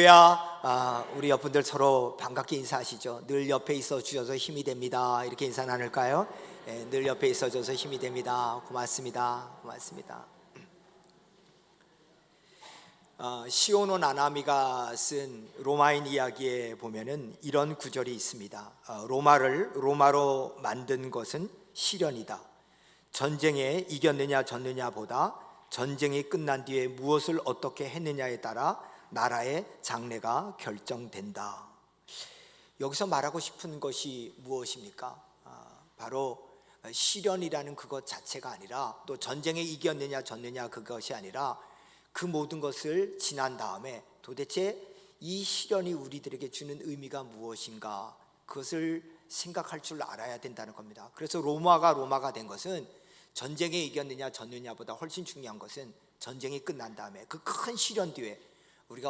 할렐루야. 우리 옆분들 서로 반갑게 인사하시죠. 늘 옆에 있어 주셔서 힘이 됩니다. 이렇게 인사 나눌까요? 늘 옆에 있어 줘서 힘이 됩니다. 고맙습니다. 고맙습니다. 시오노 나나미가 쓴 로마인 이야기에 보면은 이런 구절이 있습니다. 로마를 로마로 만든 것은 시련이다. 전쟁에 이겼느냐 졌느냐 보다 전쟁이 끝난 뒤에 무엇을 어떻게 했느냐에 따라 나라의 장래가 결정된다. 여기서 말하고 싶은 것이 무엇입니까? 바로 시련이라는 그것 자체가 아니라, 또 전쟁에 이겼느냐 졌느냐 그것이 아니라, 그 모든 것을 지난 다음에 도대체 이 시련이 우리들에게 주는 의미가 무엇인가, 그것을 생각할 줄 알아야 된다는 겁니다. 그래서 로마가 된 것은 전쟁에 이겼느냐 졌느냐보다 훨씬 중요한 것은 전쟁이 끝난 다음에 그 큰 시련 뒤에 우리가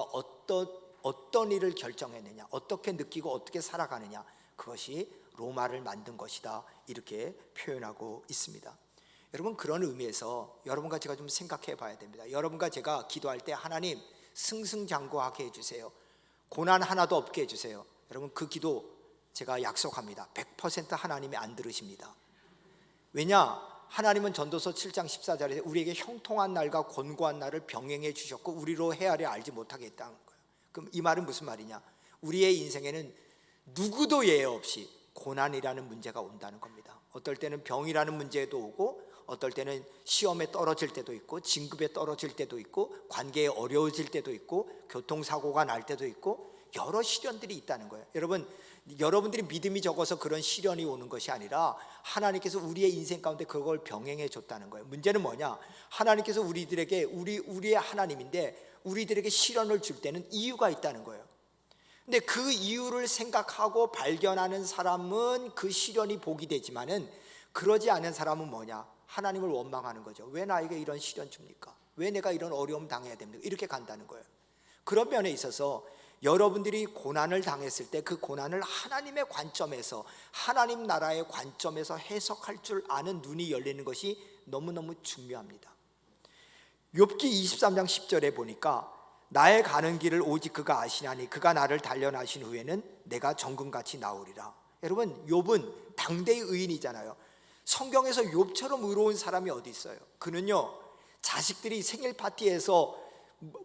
어떤 일을 결정했느냐, 어떻게 느끼고 어떻게 살아가느냐, 그것이 로마를 만든 것이다, 이렇게 표현하고 있습니다. 여러분, 그런 의미에서 여러분과 제가 좀 생각해 봐야 됩니다. 여러분과 제가 기도할 때 하나님 승승장구하게 해주세요, 고난 하나도 없게 해주세요. 여러분, 그 기도 제가 약속합니다. 100% 하나님이 안 들으십니다. 왜냐? 하나님은 전도서 7장 14절에 우리에게 형통한 날과 곤고한 날을 병행해 주셨고 우리로 헤아려 알지 못하게 했다는 거예요. 그럼 이 말은 무슨 말이냐? 우리의 인생에는 누구도 예외 없이 고난이라는 문제가 온다는 겁니다. 어떨 때는 병이라는 문제도 오고, 어떨 때는 시험에 떨어질 때도 있고, 진급에 떨어질 때도 있고, 관계에 어려워질 때도 있고, 교통사고가 날 때도 있고, 여러 시련들이 있다는 거예요. 여러분들이 믿음이 적어서 그런 시련이 오는 것이 아니라 하나님께서 우리의 인생 가운데 그걸 병행해 줬다는 거예요. 문제는 뭐냐? 하나님께서 우리들에게 우리의 하나님인데 우리들에게 시련을 줄 때는 이유가 있다는 거예요. 근데 그 이유를 생각하고 발견하는 사람은 그 시련이 복이 되지만은, 그러지 않은 사람은 뭐냐? 하나님을 원망하는 거죠. 왜 나에게 이런 시련 줍니까? 왜 내가 이런 어려움 당해야 됩니까? 이렇게 간다는 거예요. 그런 면에 있어서 여러분들이 고난을 당했을 때 그 고난을 하나님의 관점에서, 하나님 나라의 관점에서 해석할 줄 아는 눈이 열리는 것이 너무너무 중요합니다. 욥기 23장 10절에 보니까 나의 가는 길을 오직 그가 아시나니 그가 나를 단련하신 후에는 내가 정금같이 나오리라. 여러분, 욥은 당대의 의인이잖아요. 성경에서 욥처럼 의로운 사람이 어디 있어요? 그는요, 자식들이 생일 파티에서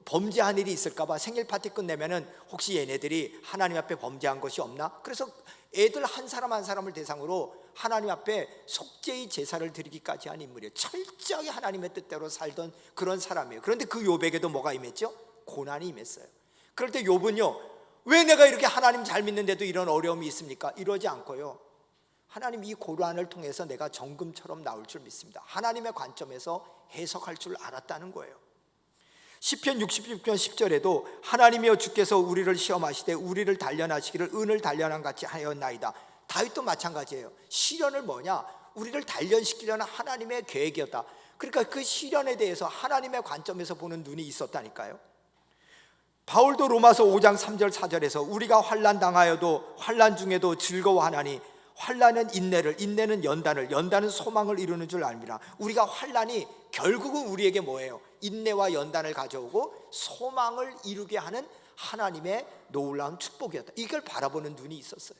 범죄한 일이 있을까봐 생일 파티 끝내면은 혹시 얘네들이 하나님 앞에 범죄한 것이 없나? 그래서 애들 한 사람 한 사람을 대상으로 하나님 앞에 속죄의 제사를 드리기까지 한 인물이에요. 철저하게 하나님의 뜻대로 살던 그런 사람이에요. 그런데 그 욥에게도 뭐가 임했죠? 고난이 임했어요. 그럴 때 욥은요, 왜 내가 이렇게 하나님 잘 믿는데도 이런 어려움이 있습니까? 이러지 않고요, 하나님 이 고난을 통해서 내가 정금처럼 나올 줄 믿습니다. 하나님의 관점에서 해석할 줄 알았다는 거예요. 시편 66편 10절에도 하나님이여 주께서 우리를 시험하시되 우리를 단련하시기를 은을 단련한 같이 하였나이다. 다윗도 마찬가지예요. 시련을 뭐냐? 우리를 단련시키려는 하나님의 계획이었다. 그러니까 그 시련에 대해서 하나님의 관점에서 보는 눈이 있었다니까요. 바울도 로마서 5장 3절 4절에서 우리가 환난 당하여도 환난 중에도 즐거워하나니 환난은 인내를, 인내는 연단을, 연단은 소망을 이루는 줄 압니다. 우리가 환난이 결국은 우리에게 뭐예요? 인내와 연단을 가져오고 소망을 이루게 하는 하나님의 놀라운 축복이었다. 이걸 바라보는 눈이 있었어요.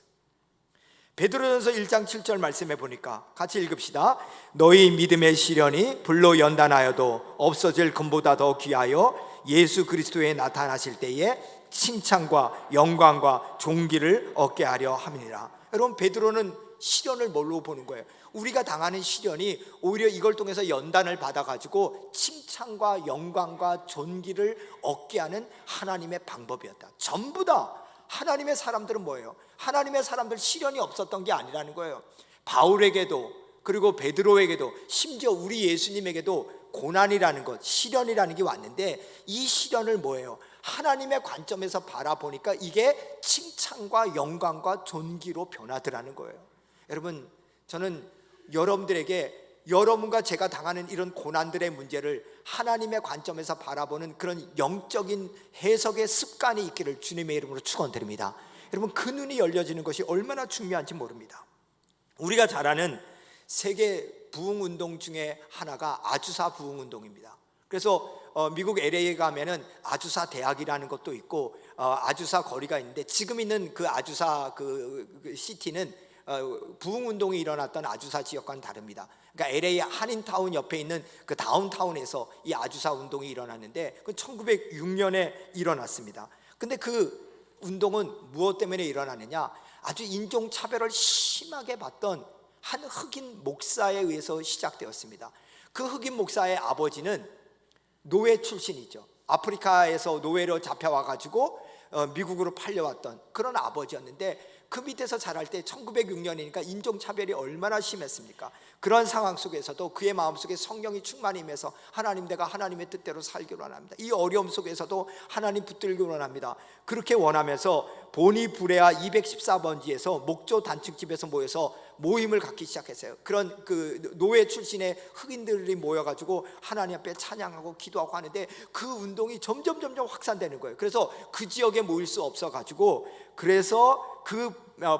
베드로전서 1장 7절 말씀해 보니까 같이 읽읍시다. 너희 믿음의 시련이 불로 연단하여도 없어질 금보다 더 귀하여 예수 그리스도에 나타나실 때에 칭찬과 영광과 존귀를 얻게 하려 함이니라. 여러분, 베드로는 시련을 뭘로 보는 거예요? 우리가 당하는 시련이 오히려 이걸 통해서 연단을 받아가지고 칭찬과 영광과 존귀를 얻게 하는 하나님의 방법이었다. 전부 다 하나님의 사람들은 뭐예요? 하나님의 사람들 시련이 없었던 게 아니라는 거예요. 바울에게도, 그리고 베드로에게도, 심지어 우리 예수님에게도 고난이라는 것, 시련이라는 게 왔는데, 이 시련을 뭐예요? 하나님의 관점에서 바라보니까 이게 칭찬과 영광과 존귀로 변하더라는 거예요. 여러분, 저는 여러분들에게 여러분과 제가 당하는 이런 고난들의 문제를 하나님의 관점에서 바라보는 그런 영적인 해석의 습관이 있기를 주님의 이름으로 축원드립니다. 여러분, 그 눈이 열려지는 것이 얼마나 중요한지 모릅니다. 우리가 잘 아는 세계 부흥운동 중에 하나가 아주사 부흥운동입니다. 그래서 미국 LA에 가면은 아주사 대학이라는 것도 있고 아주사 거리가 있는데, 지금 있는 그 아주사 그 시티는 부흥운동이 일어났던 아주사 지역과는 다릅니다. 그러니까 LA 한인타운 옆에 있는 그 다운타운에서 이 아주사 운동이 일어났는데, 그 1906년에 일어났습니다. 근데 그 운동은 무엇 때문에 일어나느냐, 아주 인종차별을 심하게 받던 한 흑인 목사에 의해서 시작되었습니다. 그 흑인 목사의 아버지는 노예 출신이죠. 아프리카에서 노예로 잡혀와가지고 미국으로 팔려왔던 그런 아버지였는데, 그 밑에서 자랄 때 1906년이니까 인종차별이 얼마나 심했습니까? 그런 상황 속에서도 그의 마음속에 성령이 충만임해서 하나님, 내가 하나님의 뜻대로 살기로 원합니다. 이 어려움 속에서도 하나님 붙들기로 원합니다. 그렇게 원하면서 보니 브레아 214번지에서 목조 단축집에서 모여서 모임을 갖기 시작했어요. 그런 그 노예 출신의 흑인들이 모여가지고 하나님 앞에 찬양하고 기도하고 하는데, 그 운동이 점점 확산되는 거예요. 그래서 그 지역에 모일 수 없어가지고, 그래서 그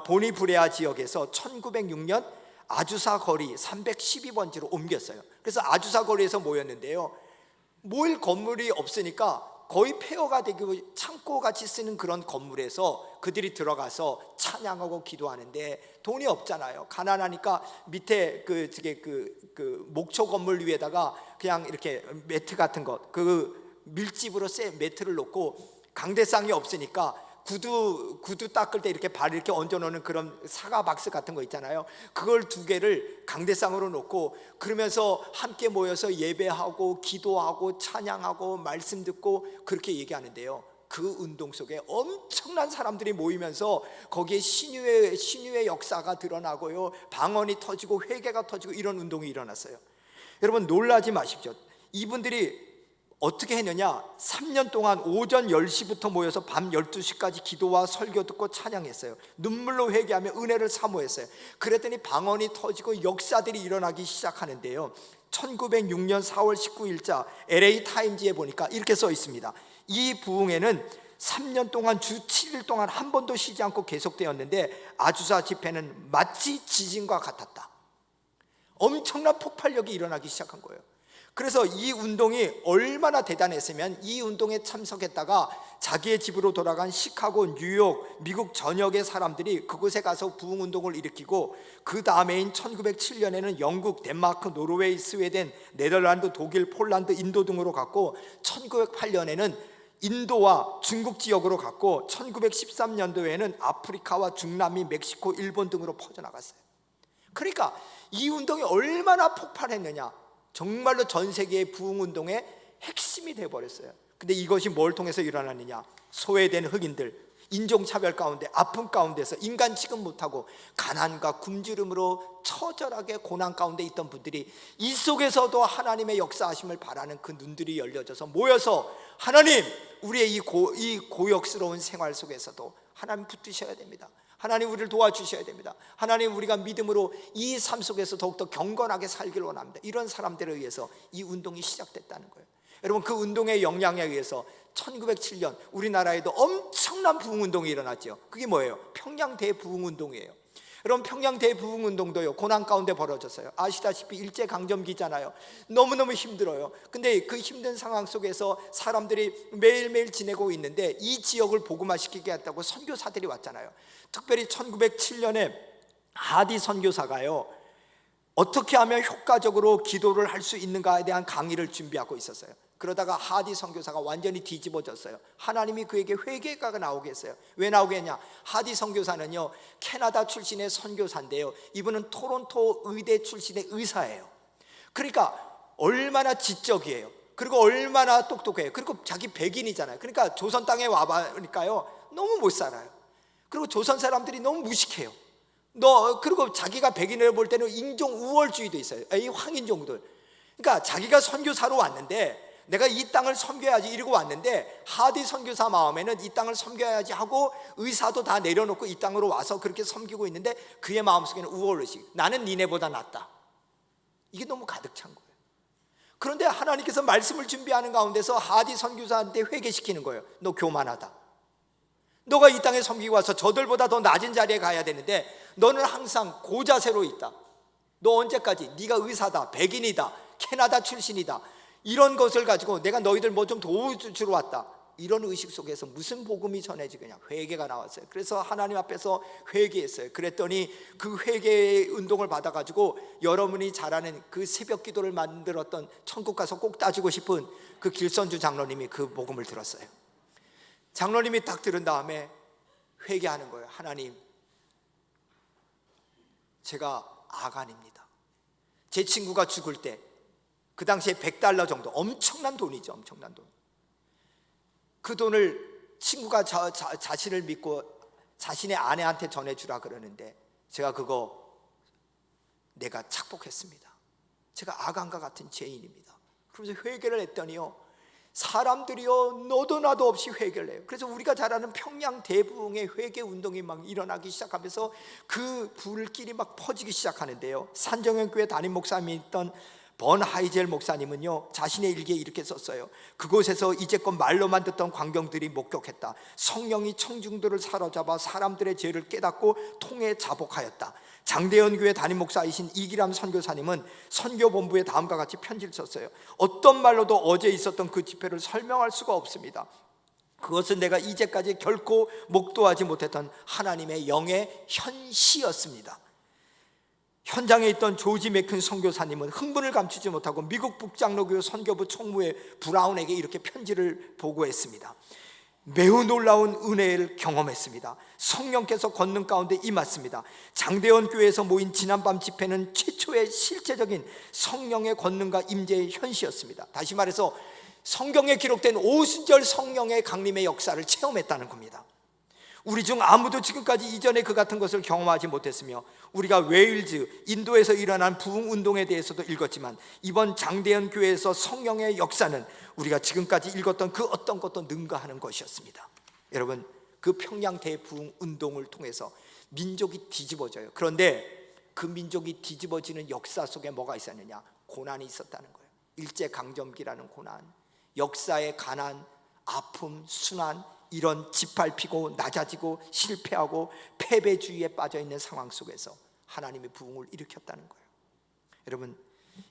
보니 브레아 지역에서 1906년 아주사 거리 312번지로 옮겼어요. 그래서 아주사 거리에서 모였는데요, 모일 건물이 없으니까 거의 폐허가 되고 창고같이 쓰는 그런 건물에서 그들이 들어가서 찬양하고 기도하는데, 돈이 없잖아요. 가난하니까 밑에 그 목초 건물 위에다가 그냥 이렇게 매트 같은 것, 그 밀집으로 쇠 매트를 놓고, 강대상이 없으니까 구두 닦을 때 이렇게 발을 이렇게 얹어놓는 그런 사과 박스 같은 거 있잖아요. 그걸 2개를 강대상으로 놓고, 그러면서 함께 모여서 예배하고 기도하고 찬양하고 말씀 듣고 그렇게 얘기하는데요, 그 운동 속에 엄청난 사람들이 모이면서 거기에 신유의 역사가 드러나고요, 방언이 터지고 회개가 터지고 이런 운동이 일어났어요. 여러분, 놀라지 마십시오. 이분들이 어떻게 했느냐, 3년 동안 오전 10시부터 모여서 밤 12시까지 기도와 설교 듣고 찬양했어요. 눈물로 회개하며 은혜를 사모했어요. 그랬더니 방언이 터지고 역사들이 일어나기 시작하는데요, 1906년 4월 19일자 LA 타임즈에 보니까 이렇게 써 있습니다. 이 부흥회는 3년 동안 주 7일 동안 한 번도 쉬지 않고 계속되었는데, 아주사 집회는 마치 지진과 같았다. 엄청난 폭발력이 일어나기 시작한 거예요. 그래서 이 운동이 얼마나 대단했으면, 이 운동에 참석했다가 자기의 집으로 돌아간 시카고, 뉴욕, 미국 전역의 사람들이 그곳에 가서 부흥운동을 일으키고, 그 다음해인 1907년에는 영국, 덴마크, 노르웨이, 스웨덴, 네덜란드, 독일, 폴란드, 인도 등으로 갔고, 1908년에는 인도와 중국 지역으로 갔고, 1913년도에는 아프리카와 중남미, 멕시코, 일본 등으로 퍼져나갔어요. 그러니까 이 운동이 얼마나 폭발했느냐, 정말로 전 세계의 부흥운동의 핵심이 되어버렸어요. 근데 이것이 뭘 통해서 일어나느냐, 소외된 흑인들, 인종차별 가운데, 아픔 가운데서 인간 취급 못하고 가난과 굶주림으로 처절하게 고난 가운데 있던 분들이, 이 속에서도 하나님의 역사하심을 바라는 그 눈들이 열려져서 모여서, 하나님, 우리의 이 고역스러운 생활 속에서도 하나님 붙드셔야 됩니다. 하나님, 우리를 도와주셔야 됩니다. 하나님, 우리가 믿음으로 이 삶 속에서 더욱더 경건하게 살기를 원합니다. 이런 사람들에 의해서 이 운동이 시작됐다는 거예요. 여러분, 그 운동의 영향에 의해서 1907년 우리나라에도 엄청난 부흥운동이 일어났죠. 그게 뭐예요? 평양 대부흥운동이에요. 여러분, 평양 대부흥운동도요, 고난 가운데 벌어졌어요. 아시다시피 일제강점기잖아요. 너무너무 힘들어요. 근데 그 힘든 상황 속에서 사람들이 매일매일 지내고 있는데, 이 지역을 복음화시키게 했다고 선교사들이 왔잖아요. 특별히 1907년에 하디 선교사가요, 어떻게 하면 효과적으로 기도를 할 수 있는가에 대한 강의를 준비하고 있었어요. 그러다가 하디 선교사가 완전히 뒤집어졌어요. 하나님이 그에게 회개가 나오게 했어요. 왜 나오게 했냐, 하디 선교사는요, 캐나다 출신의 선교사인데요, 이분은 토론토 의대 출신의 의사예요. 그러니까 얼마나 지적이에요. 그리고 얼마나 똑똑해요. 그리고 자기 백인이잖아요. 그러니까 조선 땅에 와보니까요, 너무 못 살아요. 그리고 조선 사람들이 너무 무식해요. 그리고 자기가 백인을 볼 때는 인종 우월주의도 있어요. 이 황인종들. 그러니까 자기가 선교사로 왔는데, 내가 이 땅을 섬겨야지 이러고 왔는데, 하디 선교사 마음에는 이 땅을 섬겨야지 하고 의사도 다 내려놓고 이 땅으로 와서 그렇게 섬기고 있는데, 그의 마음속에는 우월의식, 나는 니네보다 낫다, 이게 너무 가득 찬 거예요. 그런데 하나님께서 말씀을 준비하는 가운데서 하디 선교사한테 회개시키는 거예요. 너 교만하다. 너가 이 땅에 섬기고 와서 저들보다 더 낮은 자리에 가야 되는데, 너는 항상 고자세로 있다. 너 언제까지? 네가 의사다, 백인이다, 캐나다 출신이다, 이런 것을 가지고 내가 너희들 뭐 좀 도와주러 왔다, 이런 의식 속에서 무슨 복음이 전해지느냐? 회개가 나왔어요. 그래서 하나님 앞에서 회개했어요. 그랬더니 그 회개의 운동을 받아가지고 여러분이 잘하는 그 새벽 기도를 만들었던, 천국 가서 꼭 따지고 싶은 그 길선주 장로님이 그 복음을 들었어요. 장로님이 딱 들은 다음에 회개하는 거예요. 하나님, 제가 아간입니다. 제 친구가 죽을 때 그 당시에 $100 정도, 엄청난 돈이죠. 엄청난 돈. 그 돈을 친구가 자신을 믿고 자신의 아내한테 전해주라 그러는데, 제가 그거 내가 착복했습니다. 제가 아간과 같은 죄인입니다. 그러면서 회개를 했더니요, 사람들이요 너도 나도 없이 회개를 해요. 그래서 우리가 잘 아는 평양 대부흥의 회개 운동이 막 일어나기 시작하면서 그 불길이 막 퍼지기 시작하는데요, 산정현교회 담임 목사님이 있던 번 하이젤 목사님은요, 자신의 일기에 이렇게 썼어요. 그곳에서 이제껏 말로만 듣던 광경들이 목격했다. 성령이 청중들을 사로잡아 사람들의 죄를 깨닫고 통해 자복하였다. 장대현 교회 담임 목사이신 이기람 선교사님은 선교본부에 다음과 같이 편지를 썼어요. 어떤 말로도 어제 있었던 그 집회를 설명할 수가 없습니다. 그것은 내가 이제까지 결코 목도하지 못했던 하나님의 영의 현시였습니다. 현장에 있던 조지 맥큰 선교사님은 흥분을 감추지 못하고 미국 북장로교회 선교부 총무회 브라운에게 이렇게 편지를 보고했습니다. 매우 놀라운 은혜를 경험했습니다. 성령께서 권능 가운데 임했습니다. 장대원 교회에서 모인 지난밤 집회는 최초의 실제적인 성령의 권능과 임재의 현시였습니다. 다시 말해서 성경에 기록된 오순절 성령의 강림의 역사를 체험했다는 겁니다. 우리 중 아무도 지금까지 이전에 그 같은 것을 경험하지 못했으며, 우리가 웨일즈, 인도에서 일어난 부흥운동에 대해서도 읽었지만, 이번 장대현 교회에서 성령의 역사는 우리가 지금까지 읽었던 그 어떤 것도 능가하는 것이었습니다. 여러분, 그 평양 대부흥운동을 통해서 민족이 뒤집어져요. 그런데 그 민족이 뒤집어지는 역사 속에 뭐가 있었느냐? 고난이 있었다는 거예요. 일제강점기라는 고난, 역사의 가난, 아픔, 순환, 이런 짓밟히고 낮아지고 실패하고 패배주의에 빠져있는 상황 속에서 하나님의 부흥을 일으켰다는 거예요. 여러분,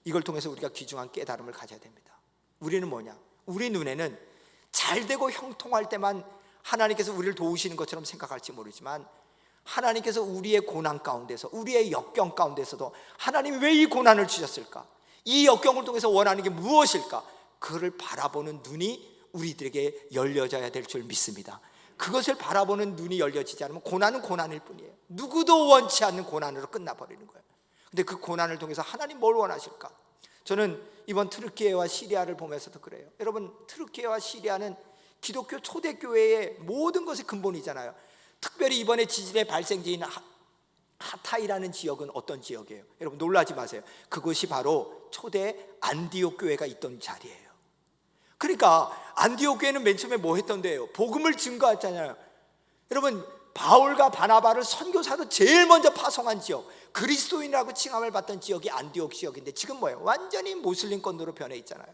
이걸 통해서 우리가 귀중한 깨달음을 가져야 됩니다. 우리는 뭐냐? 우리 눈에는 잘 되고 형통할 때만 하나님께서 우리를 도우시는 것처럼 생각할지 모르지만, 하나님께서 우리의 고난 가운데서, 우리의 역경 가운데서도 하나님이 왜 이 고난을 주셨을까? 이 역경을 통해서 원하는 게 무엇일까? 그를 바라보는 눈이 우리들에게 열려져야 될 줄 믿습니다. 그것을 바라보는 눈이 열려지지 않으면 고난은 고난일 뿐이에요. 누구도 원치 않는 고난으로 끝나버리는 거예요. 근데 그 고난을 통해서 하나님 뭘 원하실까? 저는 이번 트르키예와 시리아를 보면서도 그래요. 여러분, 트르키예와 시리아는 기독교 초대교회의 모든 것의 근본이잖아요. 특별히 이번에 지진의 발생지인 하타이라는 지역은 어떤 지역이에요? 여러분, 놀라지 마세요. 그것이 바로 초대 안디옥 교회가 있던 자리예요. 그러니까 안디옥 교회는 맨 처음에 뭐 했던데요? 복음을 증거했잖아요. 여러분, 바울과 바나바를 선교사로 제일 먼저 파송한 지역, 그리스도인이라고 칭함을 받던 지역이 안디옥 지역인데, 지금 뭐예요? 완전히 모슬림권으로 변해 있잖아요.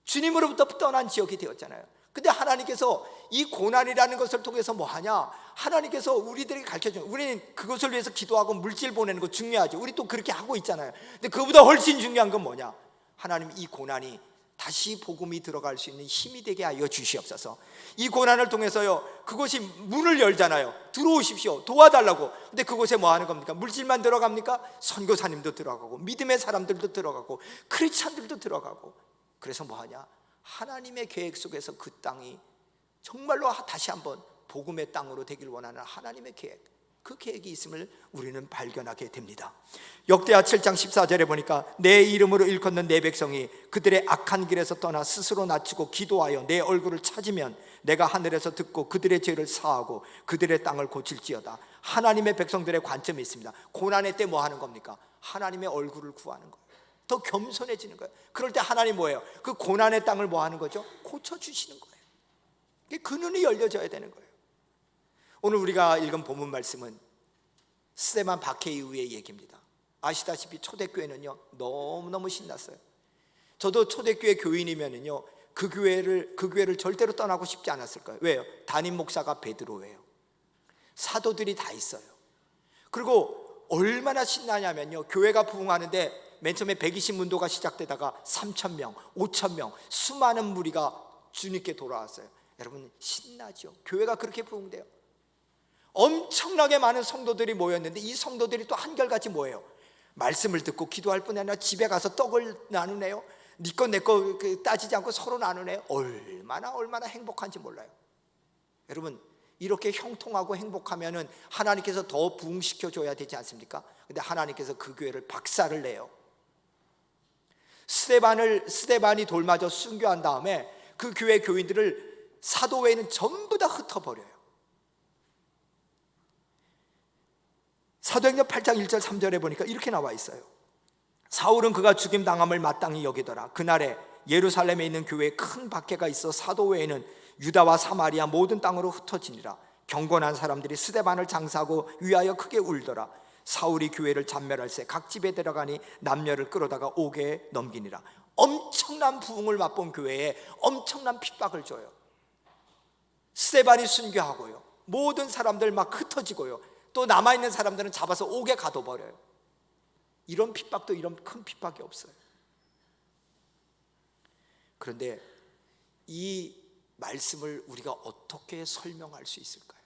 주님으로부터 떠난 지역이 되었잖아요. 근데 하나님께서 이 고난이라는 것을 통해서 뭐 하냐? 하나님께서 우리들에게 가르쳐줘요. 우리는 그것을 위해서 기도하고 물질 보내는 거 중요하죠. 우리 또 그렇게 하고 있잖아요. 근데 그보다 훨씬 중요한 건 뭐냐? 하나님, 이 고난이 다시 복음이 들어갈 수 있는 힘이 되게 하여 주시옵소서. 이 고난을 통해서요, 그것이 문을 열잖아요. 들어오십시오, 도와달라고. 근데 그곳에 뭐 하는 겁니까? 물질만 들어갑니까? 선교사님도 들어가고, 믿음의 사람들도 들어가고, 크리스찬들도 들어가고. 그래서 뭐 하냐? 하나님의 계획 속에서 그 땅이 정말로 다시 한번 복음의 땅으로 되길 원하는 하나님의 계획, 그 계획이 있음을 우리는 발견하게 됩니다. 역대하 7장 14절에 보니까, 내 이름으로 일컫는 내 백성이 그들의 악한 길에서 떠나 스스로 낮추고 기도하여 내 얼굴을 찾으면 내가 하늘에서 듣고 그들의 죄를 사하고 그들의 땅을 고칠지어다. 하나님의 백성들의 관점이 있습니다. 고난의 때 뭐 하는 겁니까? 하나님의 얼굴을 구하는 거예요. 더 겸손해지는 거예요. 그럴 때 하나님 뭐예요? 그 고난의 땅을 뭐 하는 거죠? 고쳐주시는 거예요. 그 눈이 열려져야 되는 거예요. 오늘 우리가 읽은 본문 말씀은 스데반 박해 이후의 얘기입니다. 아시다시피 초대교회는요, 너무너무 신났어요. 저도 초대교회 교인이면은요, 그 교회를 절대로 떠나고 싶지 않았을 거예요. 왜요? 담임 목사가 베드로예요. 사도들이 다 있어요. 그리고 얼마나 신나냐면요, 교회가 부흥하는데 맨 처음에 120문도가 시작되다가 3,000명, 5,000명, 수많은 무리가 주님께 돌아왔어요. 여러분 신나죠? 교회가 그렇게 부흥돼요. 엄청나게 많은 성도들이 모였는데 이 성도들이 또 한결같이 뭐예요? 말씀을 듣고 기도할 뿐 아니라 집에 가서 떡을 나누네요. 네 거 내 거 따지지 않고 서로 나누네요. 얼마나 행복한지 몰라요. 여러분 이렇게 형통하고 행복하면은 하나님께서 더 부흥시켜 줘야 되지 않습니까? 근데 하나님께서 그 교회를 박살을 내요. 스데반이 돌맞아 순교한 다음에 그 교회 교인들을 사도회는 전부 다 흩어버려요. 사도행전 8장 1절 3절에 보니까 이렇게 나와 있어요. 사울은 그가 죽임당함을 마땅히 여기더라. 그날에 예루살렘에 있는 교회에 큰 박해가 있어 사도회에는 유다와 사마리아 모든 땅으로 흩어지니라. 경건한 사람들이 스데반을 장사하고 위하여 크게 울더라. 사울이 교회를 잔멸할새 각 집에 들어가니 남녀를 끌어다가 옥에 넘기니라. 엄청난 부흥을 맛본 교회에 엄청난 핍박을 줘요. 스데반이 순교하고요, 모든 사람들 막 흩어지고요, 또 남아있는 사람들은 잡아서 옥에 가둬버려요. 이런 핍박도 이런 큰 핍박이 없어요. 그런데 이 말씀을 우리가 어떻게 설명할 수 있을까요?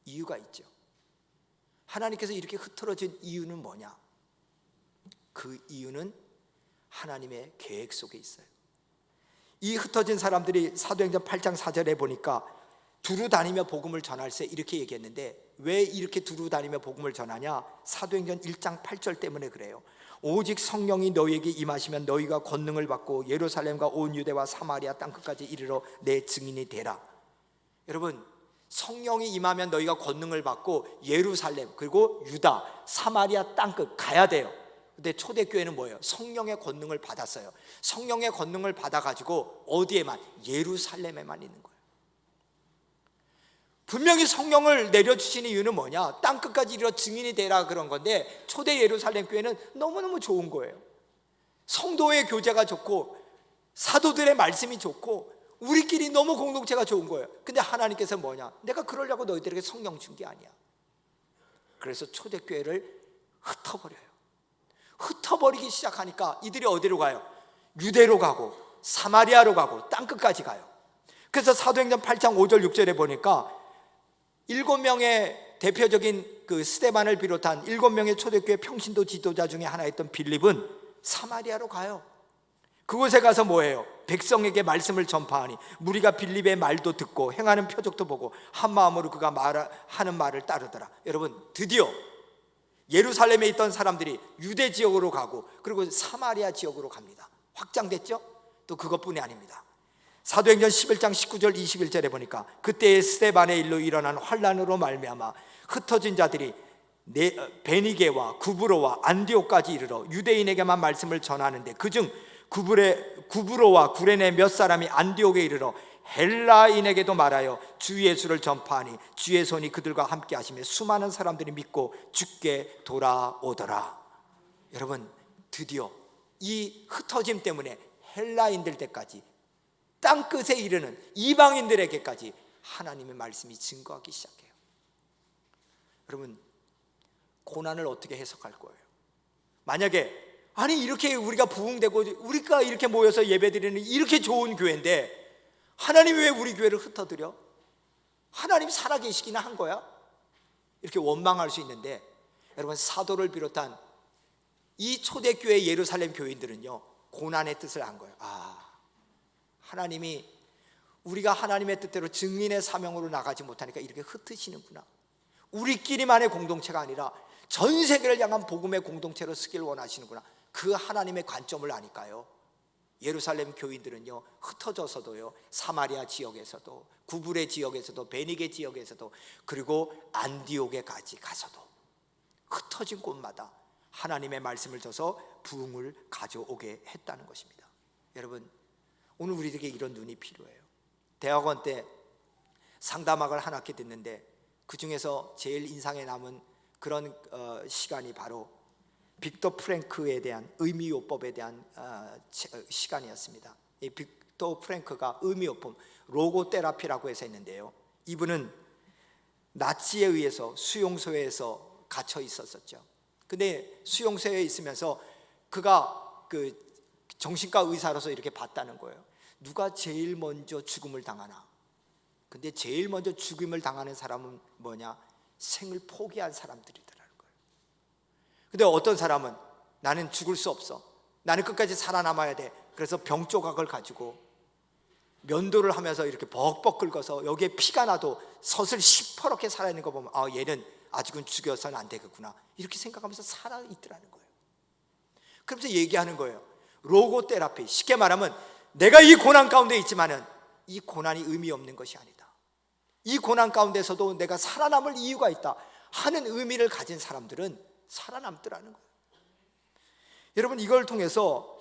이유가 있죠. 하나님께서 이렇게 흐트러진 이유는 뭐냐? 그 이유는 하나님의 계획 속에 있어요. 이 흩어진 사람들이 사도행전 8장 4절에 보니까 두루 다니며 복음을 전할세 이렇게 얘기했는데, 왜 이렇게 두루 다니며 복음을 전하냐? 사도행전 1장 8절 때문에 그래요. 오직 성령이 너희에게 임하시면 너희가 권능을 받고 예루살렘과 온 유대와 사마리아 땅끝까지 이르러 내 증인이 되라. 여러분 성령이 임하면 너희가 권능을 받고 예루살렘 그리고 유다 사마리아 땅끝 가야 돼요. 근데 초대교회는 뭐예요? 성령의 권능을 받았어요. 성령의 권능을 받아가지고 어디에만? 예루살렘에만 있는 거예요. 분명히 성령을 내려주시는 이유는 뭐냐? 땅끝까지 이르러 증인이 되라 그런 건데, 초대 예루살렘 교회는 너무너무 좋은 거예요. 성도의 교제가 좋고 사도들의 말씀이 좋고 우리끼리 너무 공동체가 좋은 거예요. 근데 하나님께서 뭐냐? 내가 그러려고 너희들에게 성령 준 게 아니야. 그래서 초대교회를 흩어버려요. 흩어버리기 시작하니까 이들이 어디로 가요? 유대로 가고 사마리아로 가고 땅끝까지 가요. 그래서 사도행전 8장 5절 6절에 보니까 7명의 대표적인 그 스데반을 비롯한 7명의 초대교회 평신도 지도자 중에 하나였던 빌립은 사마리아로 가요. 그곳에 가서 뭐예요? 백성에게 말씀을 전파하니 무리가 빌립의 말도 듣고 행하는 표적도 보고 한 마음으로 그가 하는 말을 따르더라. 여러분 드디어 예루살렘에 있던 사람들이 유대 지역으로 가고 그리고 사마리아 지역으로 갑니다. 확장됐죠? 또 그것뿐이 아닙니다. 사도행전 11장 19절 21절에 보니까 그때의 스데반의 일로 일어난 환란으로 말미암아 흩어진 자들이 베니게와 구브로와 안디옥까지 이르러 유대인에게만 말씀을 전하는데, 그중 구브로와 구레네 몇 사람이 안디옥에 이르러 헬라인에게도 말하여 주 예수를 전파하니 주의 손이 그들과 함께 하시며 수많은 사람들이 믿고 주께 돌아오더라. 여러분 드디어 이 흩어짐 때문에 헬라인들 때까지 땅끝에 이르는 이방인들에게까지 하나님의 말씀이 증거하기 시작해요. 여러분 고난을 어떻게 해석할 거예요? 만약에 아니 이렇게 우리가 부흥되고 우리가 이렇게 모여서 예배드리는 이렇게 좋은 교회인데 하나님이 왜 우리 교회를 흩어뜨려? 하나님 살아계시기나 한 거야? 이렇게 원망할 수 있는데, 여러분 사도를 비롯한 이 초대교회 예루살렘 교인들은요 고난의 뜻을 안 거예요. 하나님이 우리가 하나님의 뜻대로 증인의 사명으로 나가지 못하니까 이렇게 흩으시는구나. 우리끼리만의 공동체가 아니라 전 세계를 향한 복음의 공동체로 쓰길 원하시는구나. 그 하나님의 관점을 아니까요, 예루살렘 교인들은요 흩어져서도요 사마리아 지역에서도 구브레 지역에서도 베니게 지역에서도 그리고 안디옥에까지 가서도 흩어진 곳마다 하나님의 말씀을 줘서 부흥을 가져오게 했다는 것입니다. 여러분 오늘 우리에게 이런 눈이 필요해요. 대학원 때 상담학을 한 학기 듣는데 그 중에서 제일 인상에 남은 그런 시간이 바로 빅터 프랭크에 대한 의미요법에 대한 시간이었습니다. 이 빅터 프랭크가 의미요법, 로고테라피라고 해서 했는데요, 이분은 나치에 의해서 수용소에서 갇혀 있었었죠. 근데 수용소에 있으면서 그가 그 정신과 의사로서 이렇게 봤다는 거예요. 누가 제일 먼저 죽음을 당하나? 근데 제일 먼저 죽음을 당하는 사람은 뭐냐? 생을 포기한 사람들이더라는 거예요. 근데 어떤 사람은 나는 죽을 수 없어, 나는 끝까지 살아남아야 돼. 그래서 병 조각을 가지고 면도를 하면서 이렇게 벅벅 긁어서 여기에 피가 나도 서슬 시퍼렇게 살아있는 거 보면 얘는 아직은 죽여서는 안 되겠구나, 이렇게 생각하면서 살아있더라는 거예요. 그러면서 얘기하는 거예요. 로고테라피, 쉽게 말하면 내가 이 고난 가운데 있지만은 이 고난이 의미 없는 것이 아니다, 이 고난 가운데서도 내가 살아남을 이유가 있다 하는 의미를 가진 사람들은 살아남더라는 거예요. 여러분, 이걸 통해서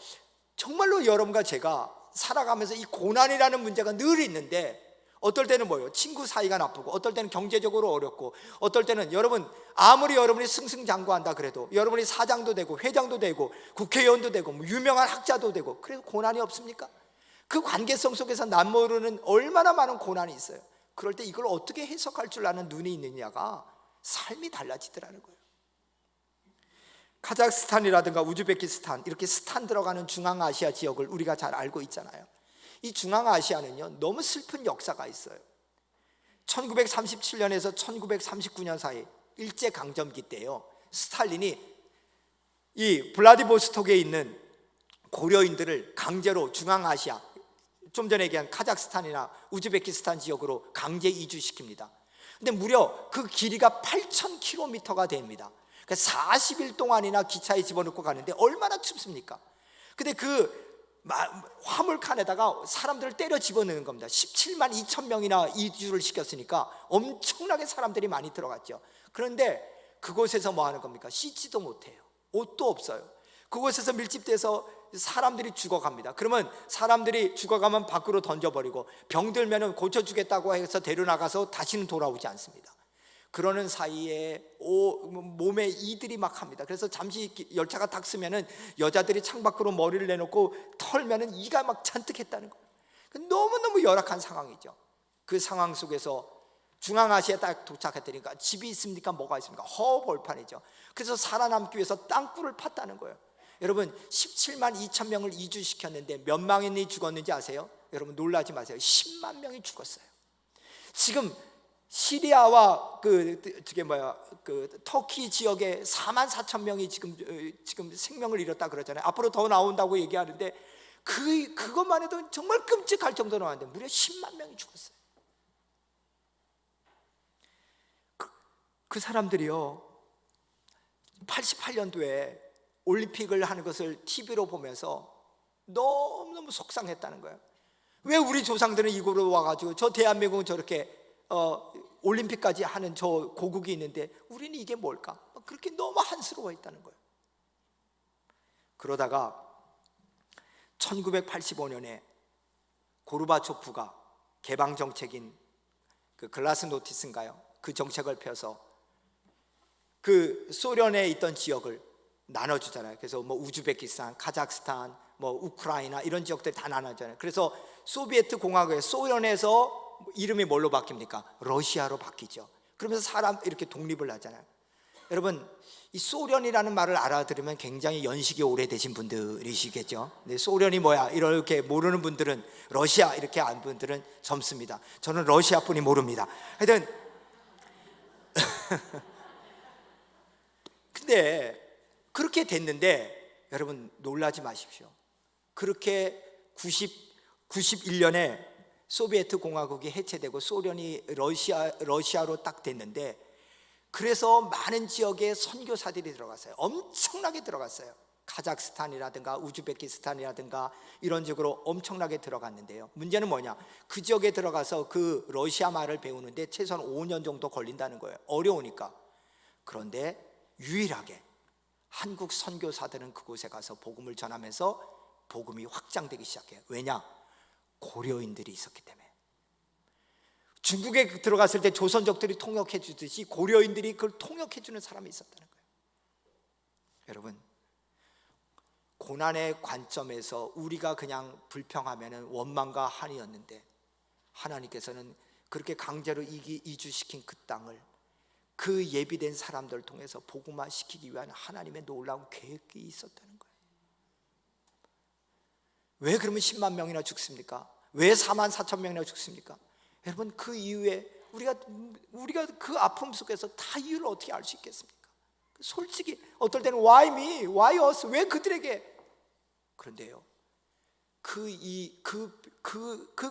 정말로 여러분과 제가 살아가면서 이 고난이라는 문제가 늘 있는데, 어떨 때는 뭐예요? 친구 사이가 나쁘고, 어떨 때는 경제적으로 어렵고, 어떨 때는 여러분 아무리 여러분이 승승장구한다 그래도 여러분이 사장도 되고 회장도 되고 국회의원도 되고 유명한 학자도 되고, 그래서 고난이 없습니까? 그 관계성 속에서 남모르는 얼마나 많은 고난이 있어요. 그럴 때 이걸 어떻게 해석할 줄 아는 눈이 있느냐가 삶이 달라지더라는 거예요. 카자흐스탄이라든가 우즈베키스탄, 이렇게 스탄 들어가는 중앙아시아 지역을 우리가 잘 알고 있잖아요. 이 중앙아시아는요, 너무 슬픈 역사가 있어요. 1937년에서 1939년 사이 일제강점기 때요, 스탈린이 이 블라디보스톡에 있는 고려인들을 강제로 중앙아시아, 좀 전에 얘기한 카자흐스탄이나 우즈베키스탄 지역으로 강제 이주시킵니다. 근데 무려 그 길이가 8,000km가 됩니다. 그러니까 40일 동안이나 기차에 집어넣고 가는데 얼마나 춥습니까? 근데 그 화물칸에다가 사람들을 때려 집어넣는 겁니다. 17만 2천 명이나 이주를 시켰으니까 엄청나게 사람들이 많이 들어갔죠. 그런데 그곳에서 뭐 하는 겁니까? 씻지도 못해요. 옷도 없어요. 그곳에서 밀집돼서 사람들이 죽어갑니다. 그러면 사람들이 죽어가면 밖으로 던져버리고, 병들면 고쳐주겠다고 해서 데려나가서 다시는 돌아오지 않습니다. 그러는 사이에 몸에 이들이 막 합니다. 그래서 잠시 열차가 딱 서면은 여자들이 창밖으로 머리를 내놓고 털면은 이가 막 잔뜩 했다는 거예요. 너무너무 열악한 상황이죠. 그 상황 속에서 중앙아시아에 딱 도착했다니까 집이 있습니까? 뭐가 있습니까? 허벌판이죠. 그래서 살아남기 위해서 땅굴을 팠다는 거예요. 여러분, 17만 2천 명을 이주시켰는데 몇 명이 죽었는지 아세요? 여러분 놀라지 마세요. 10만 명이 죽었어요. 지금 시리아와 그 터키 지역에 4만 4천 명이 지금 생명을 잃었다 그러잖아요. 앞으로 더 나온다고 얘기하는데 그것만 해도 정말 끔찍할 정도로 나왔는데 무려 10만 명이 죽었어요. 그 사람들이요, 88년도에 올림픽을 하는 것을 TV로 보면서 너무너무 속상했다는 거예요. 왜 우리 조상들은 이곳으로 와가지고 저 대한민국은 저렇게 올림픽까지 하는 저 고국이 있는데 우리는 이게 뭘까? 그렇게 너무 한스러워했다는 거예요. 그러다가 1985년에 고르바초프가 개방 정책인 그 글라스노스트인가요? 그 정책을 펴서 그 소련에 있던 지역을 나눠주잖아요. 그래서 뭐 우즈베키스탄, 카자흐스탄, 뭐 우크라이나 이런 지역들이 다 나눠잖아요. 그래서 소비에트 공화국의 소련에서 이름이 뭘로 바뀝니까? 러시아로 바뀌죠. 그러면서 사람 이렇게 독립을 하잖아요. 여러분, 이 소련이라는 말을 알아들으면 굉장히 연식이 오래되신 분들이시겠죠. 근데 소련이 뭐야 이렇게 모르는 분들은, 러시아 이렇게 아는 분들은 젊습니다. 저는 러시아 분이 모릅니다. 하여튼 근데 그렇게 됐는데 여러분 놀라지 마십시오. 그렇게 91년에 소비에트 공화국이 해체되고 소련이 러시아로 딱 됐는데, 그래서 많은 지역에 선교사들이 들어갔어요. 엄청나게 들어갔어요. 카자흐스탄이라든가 우즈베키스탄이라든가 이런 지역으로 엄청나게 들어갔는데요, 문제는 뭐냐, 그 지역에 들어가서 그 러시아 말을 배우는데 최소한 5년 정도 걸린다는 거예요. 어려우니까. 그런데 유일하게 한국 선교사들은 그곳에 가서 복음을 전하면서 복음이 확장되기 시작해요. 왜냐? 고려인들이 있었기 때문에. 중국에 들어갔을 때 조선족들이 통역해 주듯이 고려인들이 그걸 통역해 주는 사람이 있었다는 거예요. 여러분, 고난의 관점에서 우리가 그냥 불평하면 원망과 한이었는데, 하나님께서는 그렇게 강제로 이주시킨 그 땅을 그 예비된 사람들을 통해서 복음화 시키기 위한 하나님의 놀라운 계획이 있었다는 거예요. 왜 그러면 10만 명이나 죽습니까? 왜 4만 4천 명이나 죽습니까? 여러분, 그 이후에 우리가 그 아픔 속에서 다 이유를 어떻게 알 수 있겠습니까? 솔직히 어떨 때는 why me? why us? 왜 그들에게? 그런데요, 그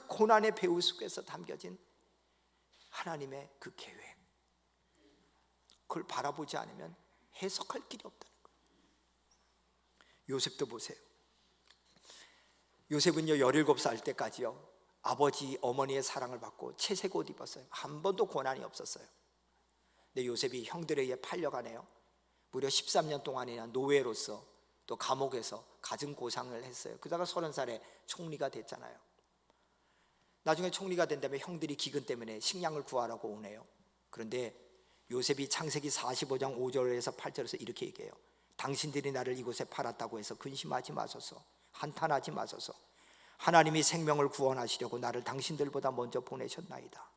고난의 배후 속에서 담겨진 하나님의 그 계획, 그걸 바라보지 않으면 해석할 길이 없다는 거예요. 요셉도 보세요. 요셉은요, 17살 때까지요, 아버지 어머니의 사랑을 받고 채색 옷 입었어요. 한 번도 고난이 없었어요. 근데 요셉이 형들에 의해 팔려가네요. 무려 13년 동안이나 노예로서 또 감옥에서 갖은 고상을 했어요. 그러다가 30살에 총리가 됐잖아요. 나중에 총리가 된 다음에 형들이 기근 때문에 식량을 구하라고 오네요. 그런데 요셉이 창세기 45장 5절에서 8절에서 이렇게 얘기해요. 당신들이 나를 이곳에 팔았다고 해서 근심하지 마소서, 한탄하지 마소서. 하나님이 생명을 구원하시려고 나를 당신들보다 먼저 보내셨나이다.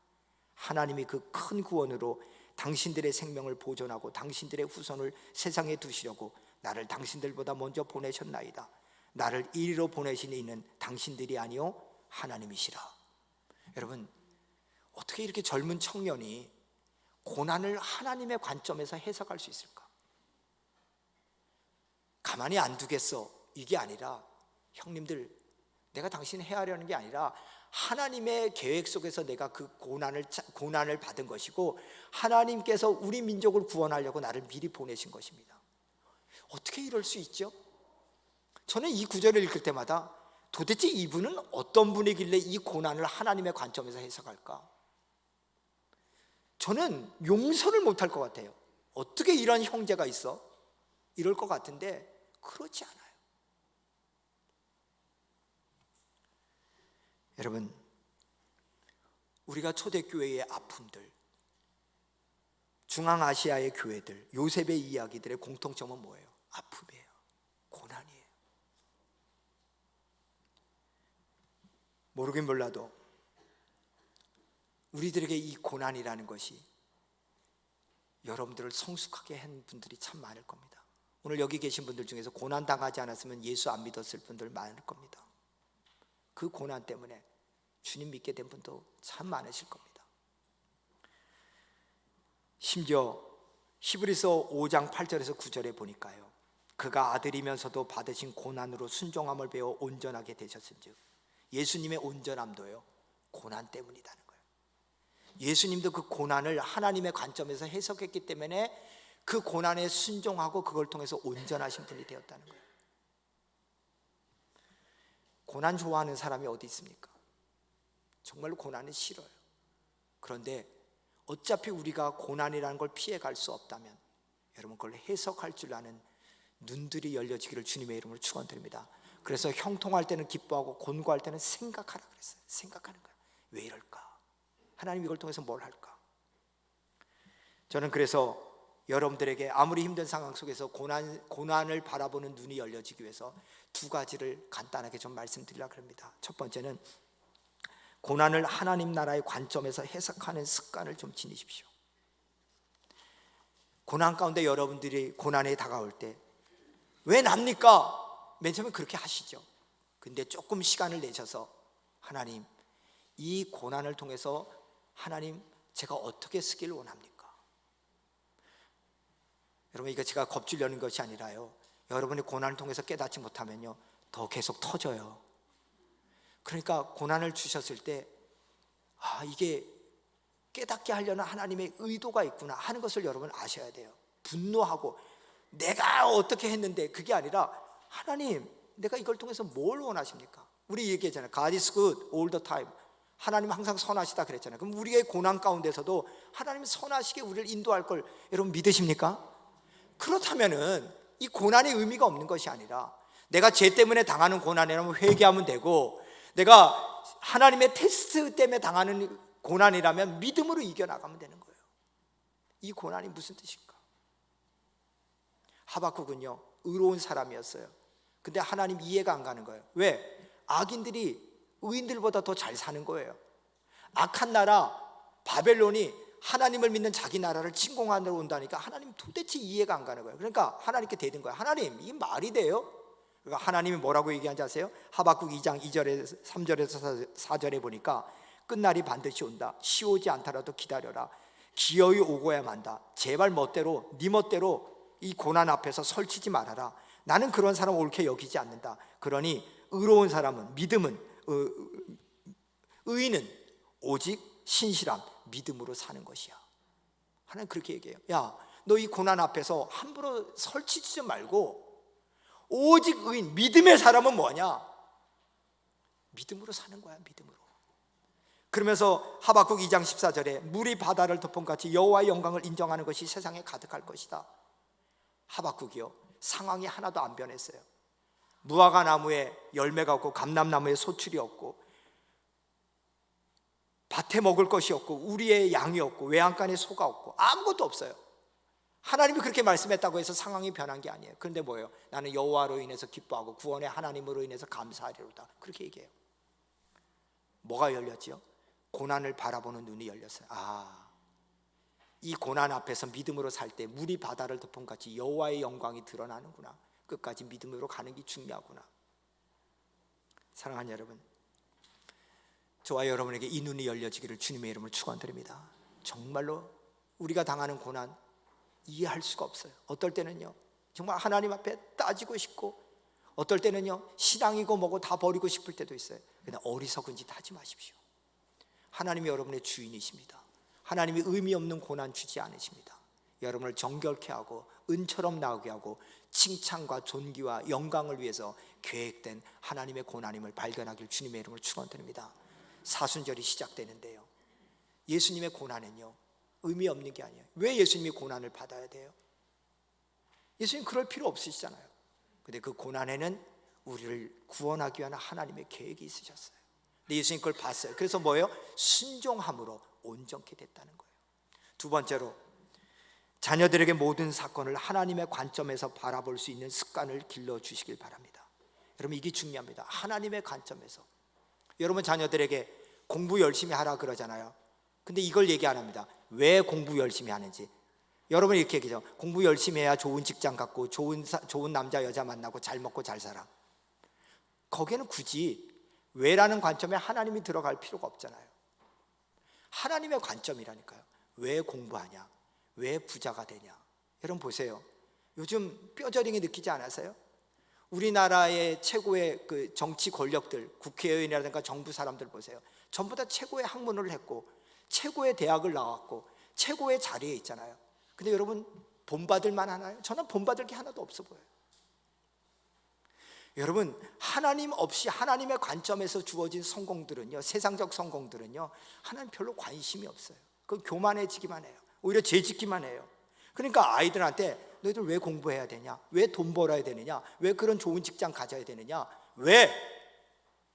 하나님이 그 큰 구원으로 당신들의 생명을 보존하고 당신들의 후손을 세상에 두시려고 나를 당신들보다 먼저 보내셨나이다. 나를 이리로 보내신 이는 당신들이 아니요 하나님이시라. 여러분, 어떻게 이렇게 젊은 청년이 고난을 하나님의 관점에서 해석할 수 있을까? 가만히 안 두겠어, 이게 아니라, 형님들, 내가 당신 헤아려는 게 아니라 하나님의 계획 속에서 내가 그 고난을 받은 것이고, 하나님께서 우리 민족을 구원하려고 나를 미리 보내신 것입니다. 어떻게 이럴 수 있죠? 저는 이 구절을 읽을 때마다 도대체 이분은 어떤 분이길래 이 고난을 하나님의 관점에서 해석할까? 저는 용서를 못할 것 같아요. 어떻게 이런 형제가 있어? 이럴 것 같은데 그렇지 않아요. 여러분, 우리가 초대교회의 아픔들, 중앙아시아의 교회들, 요셉의 이야기들의 공통점은 뭐예요? 아픔이에요. 고난이에요. 모르긴 몰라도 우리들에게 이 고난이라는 것이 여러분들을 성숙하게 한 분들이 참 많을 겁니다. 오늘 여기 계신 분들 중에서 고난 당하지 않았으면 예수 안 믿었을 분들 많을 겁니다. 그 고난 때문에 주님 믿게 된 분도 참 많으실 겁니다. 심지어 히브리서 5장 8절에서 9절에 보니까요, 그가 아들이면서도 받으신 고난으로 순종함을 배워 온전하게 되셨은즉, 예수님의 온전함도요 고난 때문이라는 거예요. 예수님도 그 고난을 하나님의 관점에서 해석했기 때문에 그 고난에 순종하고 그걸 통해서 온전하신 분이 되었다는 거예요. 고난 좋아하는 사람이 어디 있습니까? 정말로 고난은 싫어요. 그런데 어차피 우리가 고난이라는 걸 피해갈 수 없다면 여러분, 그걸 해석할 줄 아는 눈들이 열려지기를 주님의 이름으로 축원드립니다. 그래서 형통할 때는 기뻐하고 곤고할 때는 생각하라 그랬어요. 생각하는 거야. 왜 이럴까? 하나님 이걸 통해서 뭘 할까? 저는 그래서 여러분들에게 아무리 힘든 상황 속에서 고난을 바라보는 눈이 열려지기 위해서 두 가지를 간단하게 좀 말씀드리려고 합니다. 첫 번째는 고난을 하나님 나라의 관점에서 해석하는 습관을 좀 지니십시오. 고난 가운데 여러분들이 고난에 다가올 때 왜 납니까? 맨 처음에 그렇게 하시죠. 근데 조금 시간을 내셔서 하나님, 이 고난을 통해서 하나님 제가 어떻게 쓰길 원합니까? 여러분, 이거 제가 겁주려는 것이 아니라요, 여러분이 고난을 통해서 깨닫지 못하면요 더 계속 터져요. 그러니까 고난을 주셨을 때 이게 깨닫게 하려는 하나님의 의도가 있구나 하는 것을 여러분 아셔야 돼요. 분노하고 내가 어떻게 했는데 그게 아니라, 하나님 내가 이걸 통해서 뭘 원하십니까? 우리 얘기했잖아요. God is good all the time. 하나님 항상 선하시다 그랬잖아요. 그럼 우리의 고난 가운데서도 하나님 선하시게 우리를 인도할 걸 여러분 믿으십니까? 그렇다면은 이 고난의 의미가 없는 것이 아니라, 내가 죄 때문에 당하는 고난이라면 회개하면 되고, 내가 하나님의 테스트 때문에 당하는 고난이라면 믿음으로 이겨나가면 되는 거예요. 이 고난이 무슨 뜻일까? 하박국은요 의로운 사람이었어요. 근데 하나님 이해가 안 가는 거예요. 왜? 악인들이 의인들보다 더 잘 사는 거예요. 악한 나라 바벨론이 하나님을 믿는 자기 나라를 침공하러 온다니까 하나님 도대체 이해가 안 가는 거예요. 그러니까 하나님께 대든 거예요. 하나님, 이 말이 돼요? 그러니까 하나님이 뭐라고 얘기하는지 아세요? 하박국 2장 2절에서 3절에서 4절에 보니까 끝날이 반드시 온다. 시오지 않더라도 기다려라. 기어이 오고야 만다. 제발 멋대로 네 멋대로 이 고난 앞에서 설치지 말아라. 나는 그런 사람 옳게 여기지 않는다. 그러니 의로운 사람은, 믿음은, 의인은 오직 신실함, 믿음으로 사는 것이야. 하나님 그렇게 얘기해요. 야, 너 이 고난 앞에서 함부로 설치지 좀 말고 오직 의인, 믿음의 사람은 뭐냐? 믿음으로 사는 거야, 믿음으로. 그러면서 하박국 2장 14절에 물이 바다를 덮은 같이 여호와의 영광을 인정하는 것이 세상에 가득할 것이다. 하박국이요, 상황이 하나도 안 변했어요. 무화과 나무에 열매가 없고 감람나무에 소출이 없고 밭에 먹을 것이 없고 우리의 양이 없고 외양간에 소가 없고 아무것도 없어요. 하나님이 그렇게 말씀했다고 해서 상황이 변한 게 아니에요. 그런데 뭐예요? 나는 여호와로 인해서 기뻐하고 구원의 하나님으로 인해서 감사하리로다. 그렇게 얘기해요. 뭐가 열렸지요? 고난을 바라보는 눈이 열렸어요. 이 고난 앞에서 믿음으로 살 때 물이 바다를 덮은 같이 여호와의 영광이 드러나는구나. 끝까지 믿음으로 가는 게 중요하구나. 사랑하는 여러분, 저와 여러분에게 이 눈이 열려지기를 주님의 이름으로 축원드립니다. 정말로 우리가 당하는 고난 이해할 수가 없어요. 어떨 때는요 정말 하나님 앞에 따지고 싶고, 어떨 때는요 신앙이고 뭐고 다 버리고 싶을 때도 있어요. 그냥 어리석은 짓 하지 마십시오. 하나님이 여러분의 주인이십니다. 하나님이 의미 없는 고난 주지 않으십니다. 여러분을 정결케 하고 은처럼 나오게 하고 칭찬과 존귀와 영광을 위해서 계획된 하나님의 고난임을 발견하길 주님의 이름으로 축원드립니다. 사순절이 시작되는데요, 예수님의 고난은요 의미 없는 게 아니에요. 왜 예수님이 고난을 받아야 돼요? 예수님 그럴 필요 없으시잖아요. 근데 그 고난에는 우리를 구원하기 위한 하나님의 계획이 있으셨어요. 근데 예수님 그걸 봤어요. 그래서 뭐예요? 순종함으로 온전케 됐다는 거예요. 두 번째로, 자녀들에게 모든 사건을 하나님의 관점에서 바라볼 수 있는 습관을 길러주시길 바랍니다. 여러분 이게 중요합니다. 하나님의 관점에서. 여러분 자녀들에게 공부 열심히 하라 그러잖아요. 근데 이걸 얘기 안 합니다. 왜 공부 열심히 하는지. 여러분 이렇게 얘기죠. 공부 열심히 해야 좋은 직장 갖고 좋은 남자 여자 만나고 잘 먹고 잘 살아. 거기에는 굳이 왜라는 관점에 하나님이 들어갈 필요가 없잖아요. 하나님의 관점이라니까요. 왜 공부하냐? 왜 부자가 되냐? 여러분 보세요. 요즘 뼈저리게 느끼지 않으세요? 우리나라의 최고의 그 정치 권력들, 국회의원이라든가 정부 사람들 보세요. 전부 다 최고의 학문을 했고 최고의 대학을 나왔고 최고의 자리에 있잖아요. 근데 여러분 본받을 만하나요? 저는 본받을 게 하나도 없어 보여요. 여러분 하나님 없이 하나님의 관점에서 주어진 성공들은요, 세상적 성공들은요 하나님 별로 관심이 없어요. 그건 교만해지기만 해요. 오히려 죄짓기만 해요. 그러니까 아이들한테 너희들 왜 공부해야 되냐? 왜 돈 벌어야 되느냐? 왜 그런 좋은 직장 가져야 되느냐? 왜?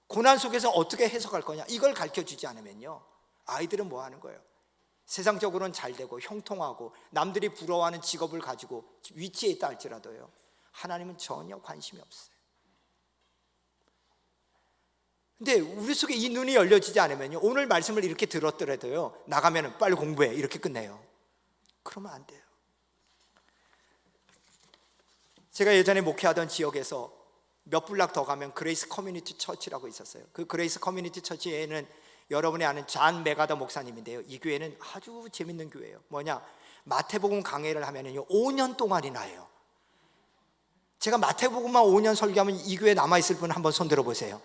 고난 속에서 어떻게 해석할 거냐? 이걸 가르쳐주지 않으면요 아이들은 뭐 하는 거예요? 세상적으로는 잘 되고 형통하고 남들이 부러워하는 직업을 가지고 위치에 있다 할지라도요 하나님은 전혀 관심이 없어요. 근데 우리 속에 이 눈이 열려지지 않으면요 오늘 말씀을 이렇게 들었더라도요 나가면 빨리 공부해 이렇게 끝내요. 그러면 안 돼요. 제가 예전에 목회하던 지역에서 몇 블락 더 가면 그레이스 커뮤니티 처치라고 있었어요. 그 그레이스 커뮤니티 처치에는 여러분이 아는 잔 메가더 목사님인데요, 이 교회는 아주 재밌는 교회예요. 뭐냐, 마태복음 강해를 하면은요 5년 동안이나 해요. 제가 마태복음만 5년 설교하면 이 교회 남아있을 분 한번 손 들어보세요.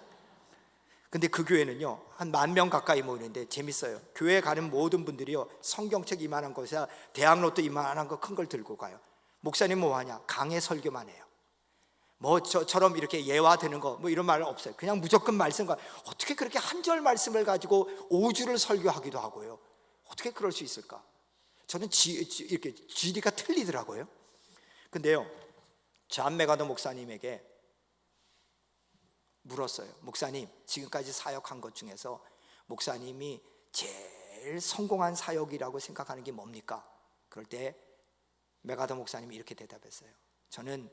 근데 그 교회는요 한 10,000명 가까이 모이는데 재밌어요. 교회 가는 모든 분들이요 성경책 이만한 것이야 대학로또 이만한 거 큰 걸 들고 가요. 목사님 뭐 하냐? 강해 설교만 해요. 뭐 저처럼 이렇게 예화되는 거 뭐 이런 말 없어요. 그냥 무조건 말씀과, 어떻게 그렇게 한 절 말씀을 가지고 5주를 설교하기도 하고요. 어떻게 그럴 수 있을까? 저는 이렇게 지리가 틀리더라고요. 근데요 잔 메가더 목사님에게 물었어요. 목사님, 지금까지 사역한 것 중에서 목사님이 제일 성공한 사역이라고 생각하는 게 뭡니까? 그럴 때 메가더 목사님이 이렇게 대답했어요. 저는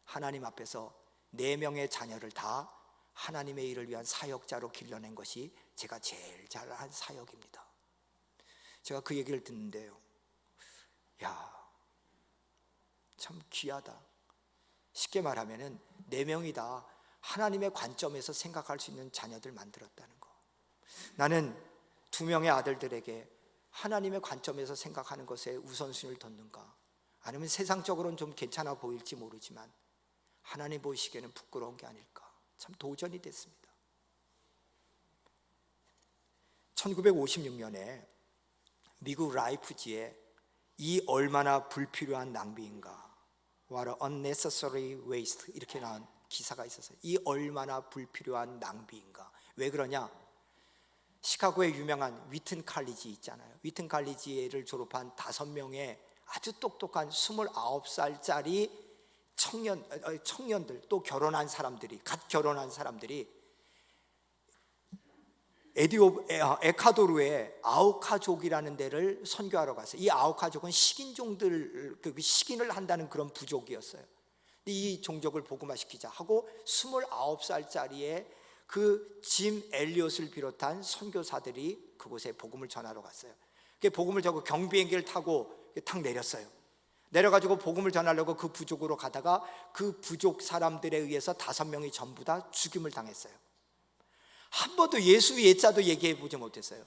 하나님 앞에서 4명의 자녀를 다 하나님의 일을 위한 사역자로 길러낸 것이 제가 제일 잘한 사역입니다. 제가 그 얘기를 듣는데요, 야, 참 귀하다. 쉽게 말하면은 4명이 다 하나님의 관점에서 생각할 수 있는 자녀들 만들었다는 거. 나는 2명의 아들들에게 하나님의 관점에서 생각하는 것에 우선순위를 뒀는가? 아니면 세상적으로는 좀 괜찮아 보일지 모르지만 하나님 보시기에는 부끄러운 게 아닐까? 참 도전이 됐습니다. 1956년에 미국 라이프지에 이 얼마나 불필요한 낭비인가, What an unnecessary waste, 이렇게 나온 기사가 있었어요. 이 얼마나 불필요한 낭비인가. 왜 그러냐? 시카고의 유명한 위튼 칼리지 있잖아요. 위튼 칼리지를 졸업한 5명의 아주 똑똑한 29살짜리 청년들, 또 결혼한 사람들이, 갓 결혼한 사람들이 에콰도르의 아우카족이라는 데를 선교하러 갔어요. 이 아우카족은 식인종들, 식인을 한다는 그런 부족이었어요. 이 종족을 복음화시키자 하고 29살짜리의 그 짐 엘리엇을 비롯한 선교사들이 그곳에 복음을 전하러 갔어요. 복음을 전하고 경비행기를 타고 탁 내렸어요. 내려가지고 복음을 전하려고 그 부족으로 가다가 그 부족 사람들에 의해서 5명이 전부 다 죽임을 당했어요. 한 번도 예수 예자도 얘기해 보지 못했어요.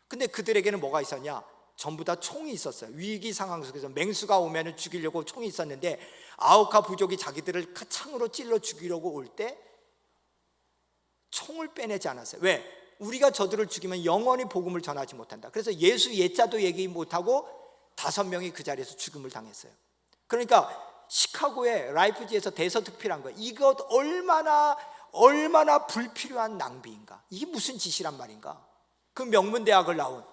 근데 그들에게는 뭐가 있었냐? 전부 다 총이 있었어요. 위기 상황 속에서 맹수가 오면 죽이려고 총이 있었는데 아우카 부족이 자기들을 창으로 찔러 죽이려고 올 때 총을 빼내지 않았어요. 왜? 우리가 저들을 죽이면 영원히 복음을 전하지 못한다. 그래서 예수 예자도 얘기 못하고 5명이 그 자리에서 죽임을 당했어요. 그러니까 시카고의 라이프지에서 대서특필한 거예요. 이것 얼마나 불필요한 낭비인가. 이게 무슨 짓이란 말인가. 그 명문대학을 나온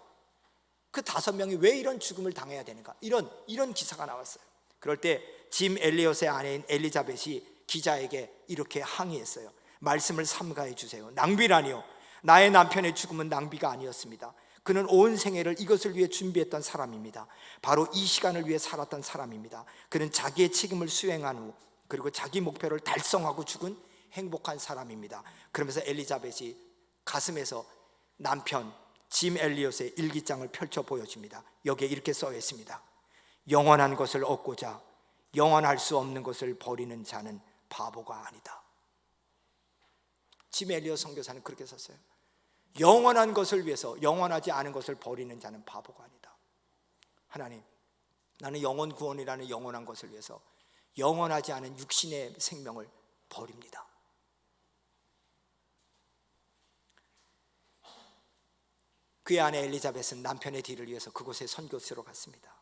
그 5명이 왜 이런 죽음을 당해야 되는가. 이런 기사가 나왔어요. 그럴 때 짐 엘리엇의 아내인 엘리자벳이 기자에게 이렇게 항의했어요. 말씀을 삼가해 주세요. 낭비라니요. 나의 남편의 죽음은 낭비가 아니었습니다. 그는 온 생애를 이것을 위해 준비했던 사람입니다. 바로 이 시간을 위해 살았던 사람입니다. 그는 자기의 책임을 수행한 후 그리고 자기 목표를 달성하고 죽은 행복한 사람입니다. 그러면서 엘리자벳이 가슴에서 남편 짐 엘리엇의 일기장을 펼쳐 보여줍니다. 여기에 이렇게 써 있습니다. 영원한 것을 얻고자 영원할 수 없는 것을 버리는 자는 바보가 아니다. 짐 엘리엇 선교사는 그렇게 썼어요. 영원한 것을 위해서 영원하지 않은 것을 버리는 자는 바보가 아니다. 하나님, 나는 영원 구원이라는 영원한 것을 위해서 영원하지 않은 육신의 생명을 버립니다. 그의 아내 엘리자벳은 남편의 뒤를 위해서 그곳에 선교수로 갔습니다.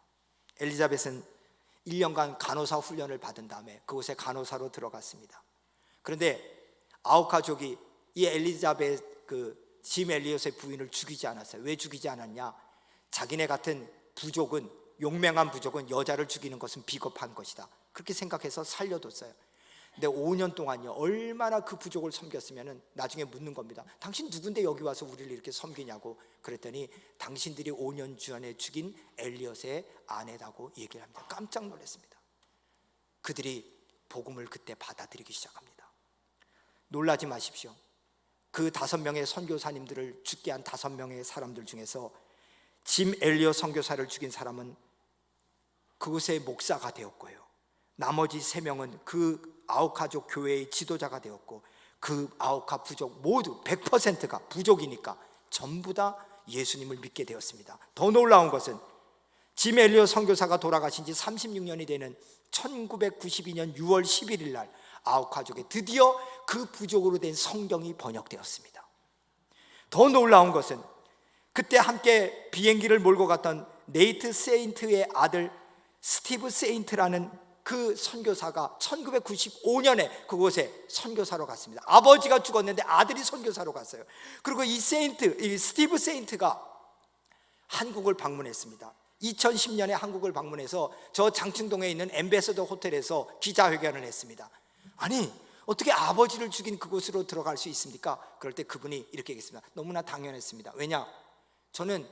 엘리자벳은 1년간 간호사 훈련을 받은 다음에 그곳에 간호사로 들어갔습니다. 그런데 아우카족이 이 엘리자벳 짐 엘리엇의 부인을 죽이지 않았어요. 왜 죽이지 않았냐? 자기네 같은 부족은, 용맹한 부족은 여자를 죽이는 것은 비겁한 것이다, 그렇게 생각해서 살려뒀어요. 근데 5년 동안요, 얼마나 그 부족을 섬겼으면 나중에 묻는 겁니다. 당신 누군데 여기 와서 우리를 이렇게 섬기냐고. 그랬더니 당신들이 5년 전에 죽인 엘리엇의 아내라고 얘기를 합니다. 깜짝 놀랐습니다. 그들이 복음을 그때 받아들이기 시작합니다. 놀라지 마십시오. 그 5명의 선교사님들을 죽게 한 5명의 사람들 중에서 짐 엘리엇 선교사를 죽인 사람은 그곳의 목사가 되었고요, 나머지 3명은 그 아우카족 교회의 지도자가 되었고, 그 아우카 부족 모두 100%가 부족이니까 전부 다 예수님을 믿게 되었습니다. 더 놀라운 것은 짐 엘리엇 선교사가 돌아가신 지 36년이 되는 1992년 6월 11일 날 아우카족에 드디어 그 부족으로 된 성경이 번역되었습니다. 더 놀라운 것은 그때 함께 비행기를 몰고 갔던 네이트 세인트의 아들 스티브 세인트라는 그 선교사가 1995년에 그곳에 선교사로 갔습니다. 아버지가 죽었는데 아들이 선교사로 갔어요. 그리고 이 스티브 세인트가 한국을 방문했습니다. 2010년에 한국을 방문해서 저 장충동에 있는 엠베서더 호텔에서 기자회견을 했습니다. 아니, 어떻게 아버지를 죽인 그곳으로 들어갈 수 있습니까? 그럴 때 그분이 이렇게 얘기했습니다. 너무나 당연했습니다. 왜냐? 저는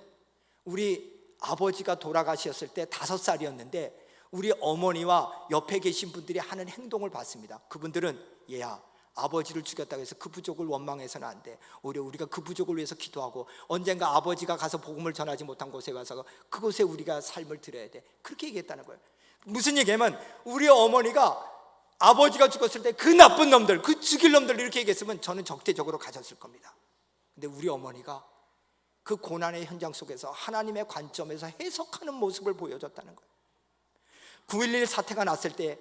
우리 아버지가 돌아가셨을 때 5살이었는데 우리 어머니와 옆에 계신 분들이 하는 행동을 봤습니다. 그분들은 얘야, 아버지를 죽였다고 해서 그 부족을 원망해서는 안 돼. 오히려 우리가 그 부족을 위해서 기도하고 언젠가 아버지가 가서 복음을 전하지 못한 곳에 가서 그곳에 우리가 삶을 드려야 돼. 그렇게 얘기했다는 거예요. 무슨 얘기냐면 우리 어머니가 아버지가 죽었을 때 그 나쁜 놈들, 그 죽일 놈들 이렇게 얘기했으면 저는 적대적으로 가졌을 겁니다. 근데 우리 어머니가 그 고난의 현장 속에서 하나님의 관점에서 해석하는 모습을 보여줬다는 거예요. 9.11 사태가 났을 때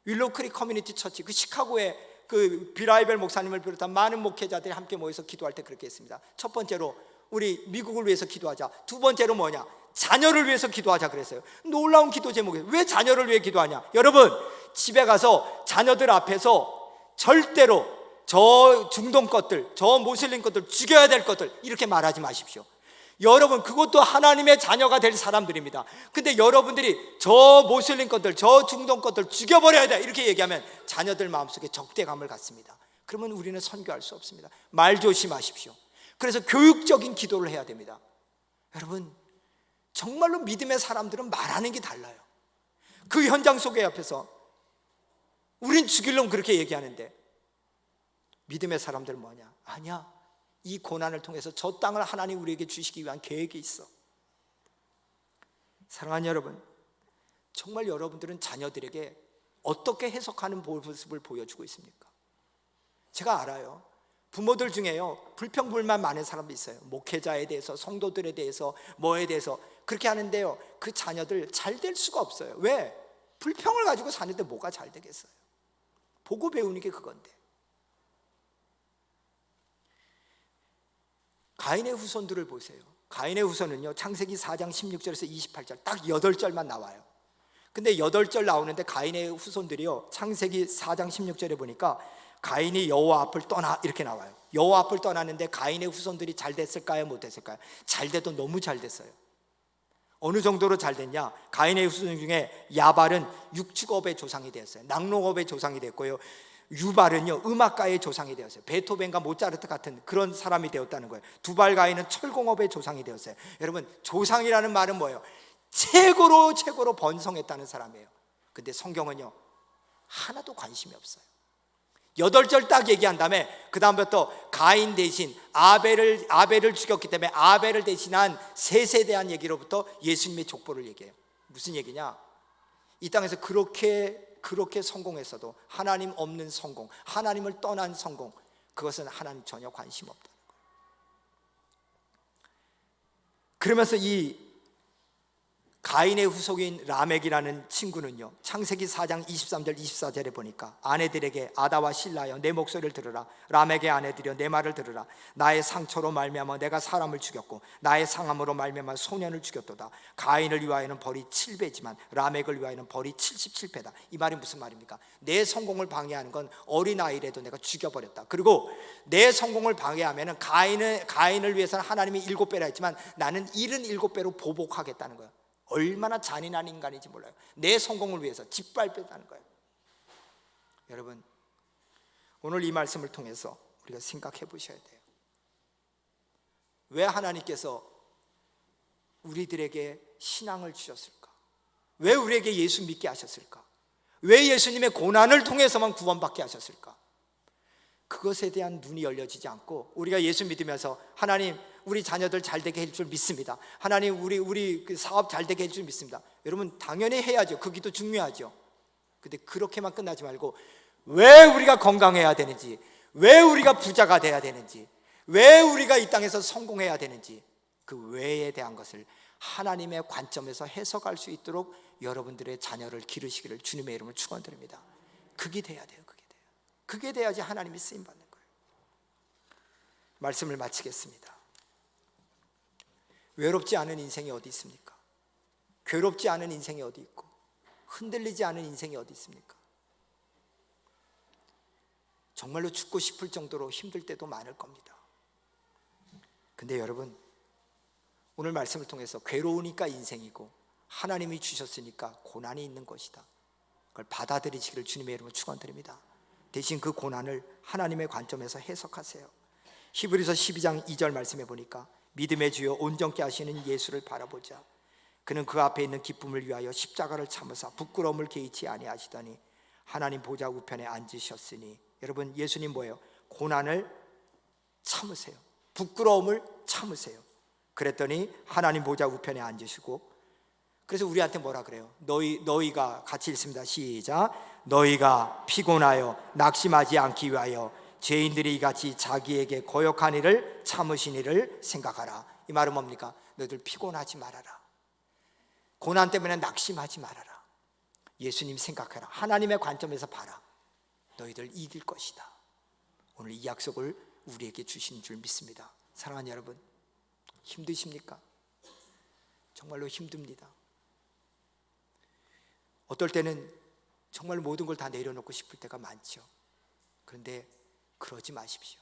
윌로우크릭 커뮤니티 처치, 그 시카고에 그 비라이벨 목사님을 비롯한 많은 목회자들이 함께 모여서 기도할 때 그렇게 했습니다. 첫 번째로 우리 미국을 위해서 기도하자. 두 번째로 뭐냐? 자녀를 위해서 기도하자 그랬어요. 놀라운 기도 제목이에요. 왜 자녀를 위해 기도하냐? 여러분, 집에 가서 자녀들 앞에서 절대로 저 중동 것들, 저 모슬림 것들, 죽여야 될 것들 이렇게 말하지 마십시오. 여러분, 그것도 하나님의 자녀가 될 사람들입니다. 근데 여러분들이 저 모슬림 것들, 저 중동 것들 죽여버려야 돼 이렇게 얘기하면 자녀들 마음속에 적대감을 갖습니다. 그러면 우리는 선교할 수 없습니다. 말 조심하십시오. 그래서 교육적인 기도를 해야 됩니다. 여러분, 정말로 믿음의 사람들은 말하는 게 달라요. 그 현장 속에 앞에서 우린 죽일 놈 그렇게 얘기하는데 믿음의 사람들은 뭐냐? 아니야, 이 고난을 통해서 저 땅을 하나님 우리에게 주시기 위한 계획이 있어. 사랑하는 여러분, 정말 여러분들은 자녀들에게 어떻게 해석하는 모습을 보여주고 있습니까? 제가 알아요. 부모들 중에요, 불평불만 많은 사람도 있어요. 목회자에 대해서, 성도들에 대해서, 뭐에 대해서 그렇게 하는데요, 그 자녀들 잘 될 수가 없어요. 왜? 불평을 가지고 사는데 뭐가 잘 되겠어요? 보고 배우는 게 그건데. 가인의 후손들을 보세요. 가인의 후손은요, 창세기 4장 16절에서 28절 딱 8절만 나와요. 근데 8절 나오는데 가인의 후손들이요, 창세기 4장 16절에 보니까 가인이 여호와 앞을 떠나 이렇게 나와요. 여호와 앞을 떠났는데 가인의 후손들이 잘 됐을까요? 못 됐을까요? 잘 돼도 너무 잘 됐어요. 어느 정도로 잘 됐냐? 가인의 후손 중에 야발은 육축업의 조상이 되었어요. 낙농업의 조상이 됐고요, 유발은요 음악가의 조상이 되었어요. 베토벤과 모차르트 같은 그런 사람이 되었다는 거예요. 두발 가인은 철공업의 조상이 되었어요. 여러분, 조상이라는 말은 뭐예요? 최고로 번성했다는 사람이에요. 근데 성경은요 하나도 관심이 없어요. 8절 딱 얘기한 다음에 그 다음부터 가인 대신 아벨을 죽였기 때문에 아벨을 대신한 셋에 대한 얘기로부터 예수님의 족보를 얘기해요. 무슨 얘기냐? 이 땅에서 그렇게 성공했어도 하나님 없는 성공, 하나님을 떠난 성공, 그것은 하나님 전혀 관심 없다는 거예요. 그러면서 이 가인의 후손인 라멕이라는 친구는요, 창세기 4장 23절 24절에 보니까 아내들에게 아다와 실라여 내 목소리를 들으라. 라멕의 아내들여 내 말을 들으라. 나의 상처로 말미암아 내가 사람을 죽였고 나의 상함으로 말미암아 소년을 죽였도다. 가인을 위하여는 벌이 7배지만 라멕을 위하여는 벌이 77배다. 이 말이 무슨 말입니까? 내 성공을 방해하는 건 어린아이라도 내가 죽여버렸다. 그리고 내 성공을 방해하면 가인을 위해서는 하나님이 7배라 했지만 나는 77배로 보복하겠다는 거예요. 얼마나 잔인한 인간인지 몰라요. 내 성공을 위해서 짓밟혔다는 거예요. 여러분, 오늘 이 말씀을 통해서 우리가 생각해 보셔야 돼요. 왜 하나님께서 우리들에게 신앙을 주셨을까? 왜 우리에게 예수 믿게 하셨을까? 왜 예수님의 고난을 통해서만 구원받게 하셨을까? 그것에 대한 눈이 열려지지 않고 우리가 예수 믿으면서 하나님 우리 자녀들 잘 되게 해줄 줄 믿습니다. 하나님 우리 사업 잘 되게 해줄 줄 믿습니다. 여러분, 당연히 해야죠. 그 기도 중요하죠. 근데 그렇게만 끝나지 말고 왜 우리가 건강해야 되는지, 왜 우리가 부자가 돼야 되는지, 왜 우리가 이 땅에서 성공해야 되는지, 그 왜에 대한 것을 하나님의 관점에서 해석할 수 있도록 여러분들의 자녀를 기르시기를 주님의 이름으로 축원드립니다. 그게 돼야 돼요. 그게 돼야지 하나님이 쓰임받는 거예요. 말씀을 마치겠습니다. 외롭지 않은 인생이 어디 있습니까? 괴롭지 않은 인생이 어디 있고 흔들리지 않은 인생이 어디 있습니까? 정말로 죽고 싶을 정도로 힘들 때도 많을 겁니다. 근데 여러분, 오늘 말씀을 통해서 괴로우니까 인생이고 하나님이 주셨으니까 고난이 있는 것이다, 그걸 받아들이시기를 주님의 이름으로 축원드립니다. 대신 그 고난을 하나님의 관점에서 해석하세요. 히브리서 12장 2절 말씀해 보니까 믿음의 주요 온전케 하시는 예수를 바라보자. 그는 그 앞에 있는 기쁨을 위하여 십자가를 참으사 부끄러움을 개의치 아니하시더니 하나님 보좌 우편에 앉으셨으니 여러분, 예수님 뭐예요? 고난을 참으세요. 부끄러움을 참으세요. 그랬더니 하나님 보좌 우편에 앉으시고, 그래서 우리한테 뭐라 그래요? 너희가 같이 읽습니다. 시작. 너희가 피곤하여 낙심하지 않기 위하여 죄인들이 이같이 자기에게 거역한 일을 참으신 일을 생각하라. 이 말은 뭡니까? 너희들 피곤하지 말아라. 고난 때문에 낙심하지 말아라. 예수님 생각해라. 하나님의 관점에서 봐라. 너희들 이길 것이다. 오늘 이 약속을 우리에게 주신 줄 믿습니다. 사랑하는 여러분, 힘드십니까? 정말로 힘듭니다. 어떨 때는 정말 모든 걸 다 내려놓고 싶을 때가 많죠. 그런데 그러지 마십시오.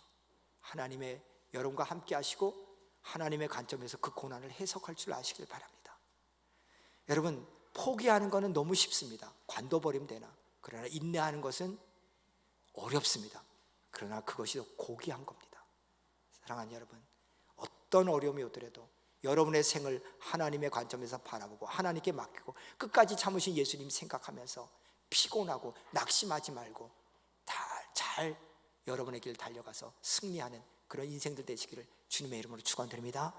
하나님의 여러분과 함께 하시고 하나님의 관점에서 그 고난을 해석할 줄 아시길 바랍니다. 여러분, 포기하는 것은 너무 쉽습니다. 관둬버리면 되나. 그러나 인내하는 것은 어렵습니다. 그러나 그것이 더 고귀한 겁니다. 사랑하는 여러분, 어떤 어려움이 오더라도 여러분의 생을 하나님의 관점에서 바라보고 하나님께 맡기고 끝까지 참으신 예수님 생각하면서 피곤하고 낙심하지 말고 잘 여러분의 길 달려가서 승리하는 그런 인생들 되시기를 주님의 이름으로 축원드립니다.